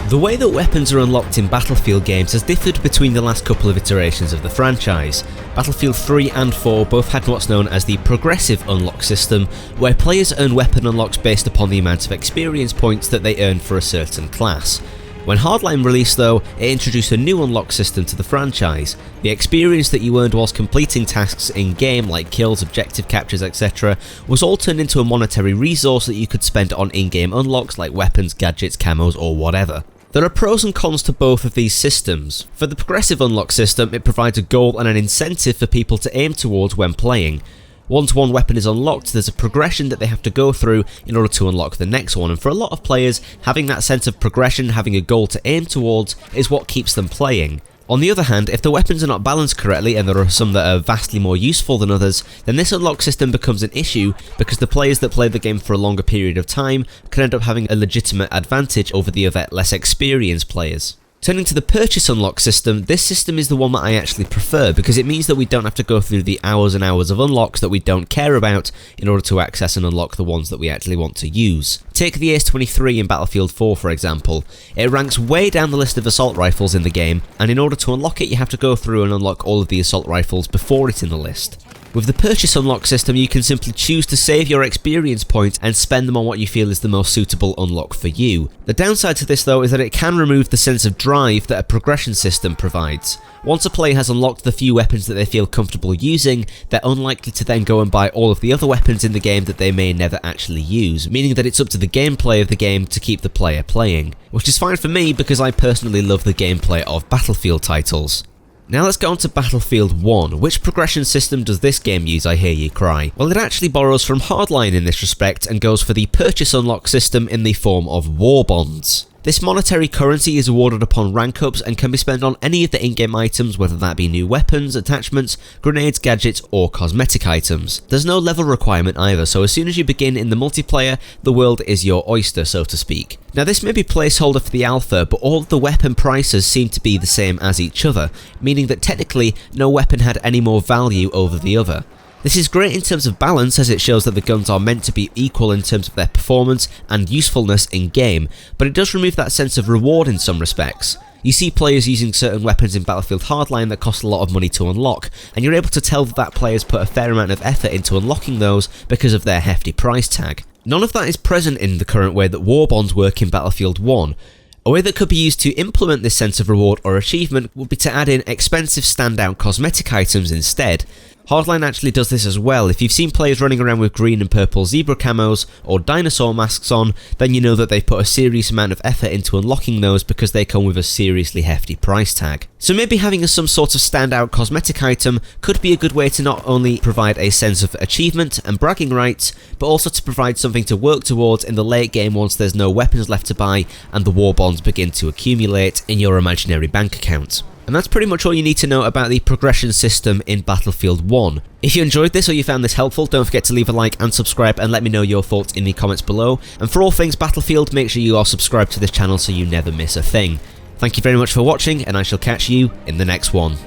The way that weapons are unlocked in Battlefield games has differed between the last couple of iterations of the franchise. Battlefield 3 and 4 both had what's known as the progressive unlock system, where players earn weapon unlocks based upon the amount of experience points that they earn for a certain class. When Hardline released though, it introduced a new unlock system to the franchise. The experience that you earned whilst completing tasks in-game like kills, objective captures, etc. was all turned into a monetary resource that you could spend on in-game unlocks like weapons, gadgets, camos or whatever. There are pros and cons to both of these systems. For the progressive unlock system, it provides a goal and an incentive for people to aim towards when playing. Once one weapon is unlocked, there's a progression that they have to go through in order to unlock the next one, and for a lot of players, having that sense of progression, having a goal to aim towards, is what keeps them playing. On the other hand, if the weapons are not balanced correctly and there are some that are vastly more useful than others, then this unlock system becomes an issue because the players that play the game for a longer period of time can end up having a legitimate advantage over the other less experienced players. Turning to the purchase unlock system, this system is the one that I actually prefer because it means that we don't have to go through the hours and hours of unlocks that we don't care about in order to access and unlock the ones that we actually want to use. Take the Ace-23 in Battlefield 4 for example. It ranks way down the list of assault rifles in the game, and in order to unlock it you have to go through and unlock all of the assault rifles before it's in the list. With the purchase unlock system, you can simply choose to save your experience points and spend them on what you feel is the most suitable unlock for you. The downside to this though is that it can remove the sense of drive that a progression system provides. Once a player has unlocked the few weapons that they feel comfortable using, they're unlikely to then go and buy all of the other weapons in the game that they may never actually use, meaning that it's up to the gameplay of the game to keep the player playing. Which is fine for me because I personally love the gameplay of Battlefield titles. Now let's get on to Battlefield 1. Which progression system does this game use, I hear you cry? Well, it actually borrows from Hardline in this respect and goes for the purchase unlock system in the form of WARBONDS. This monetary currency is awarded upon rank ups and can be spent on any of the in-game items, whether that be new weapons, attachments, grenades, gadgets or cosmetic items. There's no level requirement either, so as soon as you begin in the multiplayer, the world is your oyster, so to speak. Now this may be placeholder for the alpha, but all of the weapon prices seem to be the same as each other, meaning that technically no weapon had any more value over the other. This is great in terms of balance as it shows that the guns are meant to be equal in terms of their performance and usefulness in game, but it does remove that sense of reward in some respects. You see players using certain weapons in Battlefield Hardline that cost a lot of money to unlock, and you're able to tell that players put a fair amount of effort into unlocking those because of their hefty price tag. None of that is present in the current way that WARBONDS work in Battlefield 1. A way that could be used to implement this sense of reward or achievement would be to add in expensive standout cosmetic items instead. Hardline actually does this as well. If you've seen players running around with green and purple zebra camos or dinosaur masks on, then you know that they've put a serious amount of effort into unlocking those because they come with a seriously hefty price tag. So maybe having some sort of standout cosmetic item could be a good way to not only provide a sense of achievement and bragging rights, but also to provide something to work towards in the late game once there's no weapons left to buy and the war bonds begin to accumulate in your imaginary bank account. And that's pretty much all you need to know about the progression system in Battlefield 1. If you enjoyed this or you found this helpful, don't forget to leave a like and subscribe and let me know your thoughts in the comments below. And for all things Battlefield, make sure you are subscribed to this channel so you never miss a thing. Thank you very much for watching, and I shall catch you in the next one.